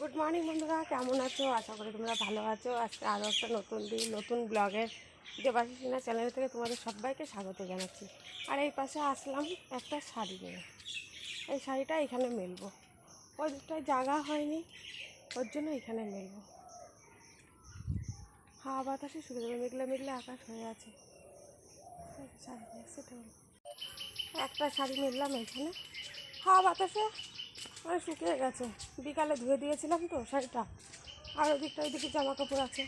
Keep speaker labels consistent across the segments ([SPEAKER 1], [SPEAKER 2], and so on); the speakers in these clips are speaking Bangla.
[SPEAKER 1] গুড মর্নিং বন্ধুরা, কেমন আছো? আশা করি তোমরা ভালো আছো। আজকে আরও একটা নতুন দিন, নতুন ব্লগের দেবাশিস সিনহা চ্যানেল থেকে তোমাদের সবাইকে স্বাগত জানাচ্ছি। আর এই পাশে আসলাম একটা শাড়ি নিয়ে। এই শাড়িটা এখানে মেলবো, ওই দিকটায় জায়গা হয়নি, ওর জন্য এখানে মেলবো। হাওয়া বাতাসে শুকে যাবে, মেঘলা মেঘলা আকাশ হয়ে আছে। শাড়ি নিয়ে সেটা একটা শাড়ি মেললাম এখানে, হাওয়া বাতাসে মানে শুকিয়ে গেছে। বিকালে ধুয়ে দিয়েছিলাম তো শাড়িটা, আর ওইদিকে জামা কাপড় আছে।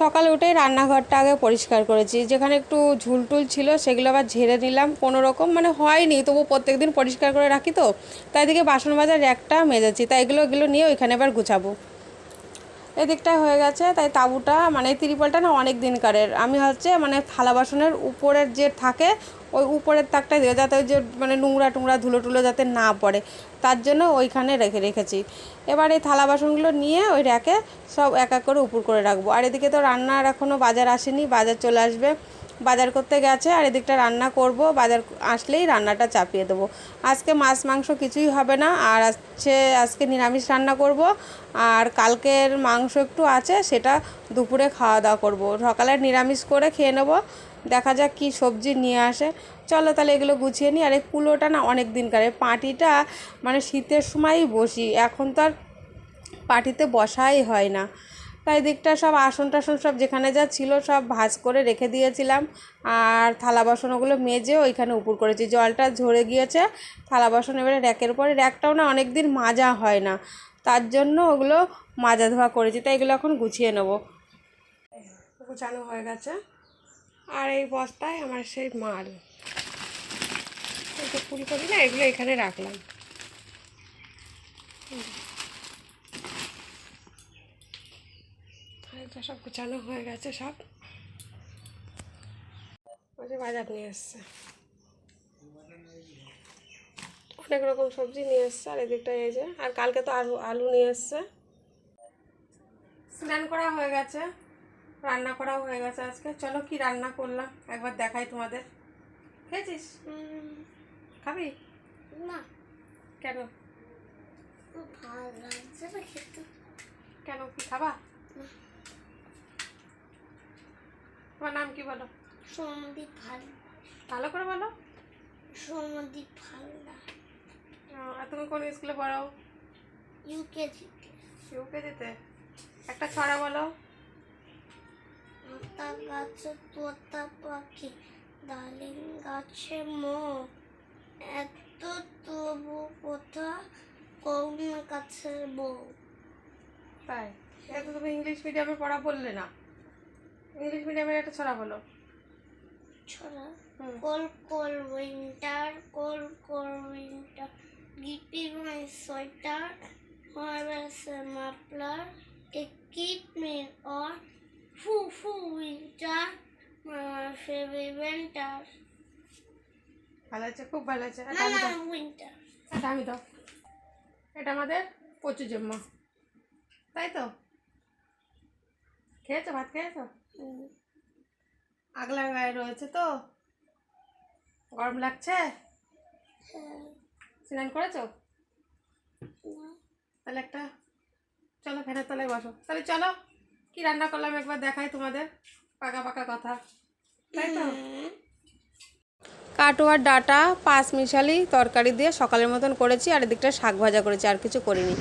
[SPEAKER 1] সকালে উঠেই রান্নাঘরটা আগে পরিষ্কার করেছি, যেখানে একটু ঝুলটুল ছিল সেগুলো আবার ঝেড়ে নিলাম। কোনো রকম মানে হয়নি, তবু প্রত্যেক দিন পরিষ্কার করে রাখি তো, তাই এদিকে বাসন মাজার র্যাকটা মেজেছি, তাই এগুলো নিয়ে ওইখানে এবার গুছাবো। এদিকটায় হয়ে গেছে, তাই তাঁবুটা মানে ত্রিপলটা না অনেক দিনকারের। আমি মানে থালা বাসনের উপরের যে থাকে ওই উপরের তাকটাই দেওয়া, যাতে ওই যে মানে নোংরা টুংরা ধুলো টুলো যাতে না পড়ে, তার জন্য ওইখানে রেখেছি। এবার এই থালা বাসনগুলো নিয়ে ওই র্যাকে সব এক এক করে উপর করে রাখবো। আর এদিকে তো রান্নার এখনও বাজার আসেনি, বাজার চলে আসবে, বাজার করতে গেছে। আর এদিকটা রান্না করব, বাজার আসলেই রান্নাটা চাপিয়ে দেবো। আজকে মাছ মাংস কিছুই হবে না, আর আজকে নিরামিষ রান্না করব। আর কালকের মাংস একটু আছে, সেটা দুপুরে খাওয়া দাওয়া করব। সকালে নিরামিষ করে খেয়ে নেব, দেখা যাক কী সবজি নিয়ে আসে। চলো তাহলে এগুলো গুছিয়ে নিই। আর এই কুলোটা না অনেক দিনকার, পাটিটা মানে শীতের সময়ই বসি, এখন তো আর পাটিতে বসাই হয় না। তাই দিকটা সব আসন টাসন সব যেখানে যা ছিল সব ভাঁজ করে রেখে দিয়েছিলাম। আর থালা বাসন ওগুলো মেজে ওইখানে উপর করেছি, জলটা ঝরে গিয়েছে। থালা বাসন এবারে র্যাকের উপরে, র্যাকটাও না অনেক দিন মাজা হয় না, তার জন্য ওগুলো মাজা ধোয়া করেছি। তাই এগুলো এখন গুছিয়ে নেব। গুছানো হয়ে গেছে। আর এই বস্তায় আমার সেই মাল, একটু ফুল করি না, এগুলো এখানে রাখলাম। এটা সব গুছানো হয়ে গেছে সব। ওই যে বাজার নিয়ে এসছে, অনেক রকম সবজি নিয়ে এসছে। আর এদিকটা এই যে, আর কালকে তো আলু নিয়ে এসছে। স্নান করা হয়ে গেছে, রান্না করাও হয়ে গেছে আজকে। চলো কি রান্না করলাম একবার দেখাই তোমাদের। খেয়েছিস? খাবি না? কেন? ভালো লাগছে না খেতে। কেন, কি খাবা? তোমার নাম কি বলো? সৌমদীপ হালদার। ভালো করে বলো। সৌমদীপ হালদার। আর তুমি কোন স্কুলে পড়ো? ইউকেজিতে। ইউকেজিতে? একটা ছড়া বলো। আতা গাছে তোতা পাখি, ডালিম গাছে মো, এত তবু কোথা কোন গাছের বউ। তাই? এটা তো তুমি ইংলিশ মিডিয়ামে পড়া বললে না। ইংলিশ মিডিয়ামের একটা ছড়া বলো। ছড়া? Cold cold winter, cold cold winter, give me my sweater, where is my muffler, it keep me on, foo foo winter, my favorite winter. ভালো আছে, খুব ভালো আছে। উইন্টার। এটা আমি দাও, এটা আমাদের পচু জম্মা, তাই তো? খেয়েছো? ভাত খেয়েছো? আগলা গায়ে রয়েছে তো, গরম লাগছে? স্নান করেছো? তাহলে একটা চলো ফ্যানের তলায় বসো। তাহলে চলো কি রান্না করলাম একবার দেখাই তোমাদের, পাকা পাকা কথা, তাই তো? কাটোয়ার ডাঁটা পাঁচ মিশালি তরকারি দিয়ে সকালের মতন করেছি, আর এদিকটা শাক ভাজা করেছি, আর কিছু করিনি।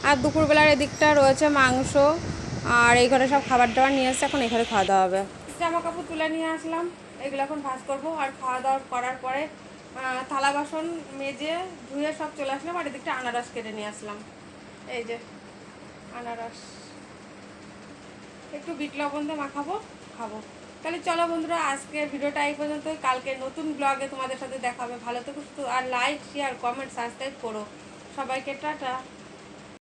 [SPEAKER 1] আর দুপুরবেলার এদিকটা রয়েছে মাংস। আর এই ঘরে সব খাবার দাবার নিয়ে এসছে, এখন এখানে খাওয়া দাওয়া হবে। জামা কাপড় তুলে নিয়ে আসলাম, এগুলো এখন ভাজ করবো। আর খাওয়া দাওয়া করার পরে থালা বাসন মেজে ধুয়ে সব চলে আসলাম। আর এদিকটা আনারস কেটে নিয়ে আসলাম, এই যে আনারস, একটু বিট লবণ দিয়ে মাখাবো, খাবো। তাহলে চলো বন্ধুরা, আজকের ভিডিওটা এই পর্যন্ত। কালকে নতুন ব্লগে তোমাদের সাথে দেখা হবে। ভালো থেকো, আর লাইক শেয়ার কমেন্ট সাবস্ক্রাইব করো। সবাইকে টাটা।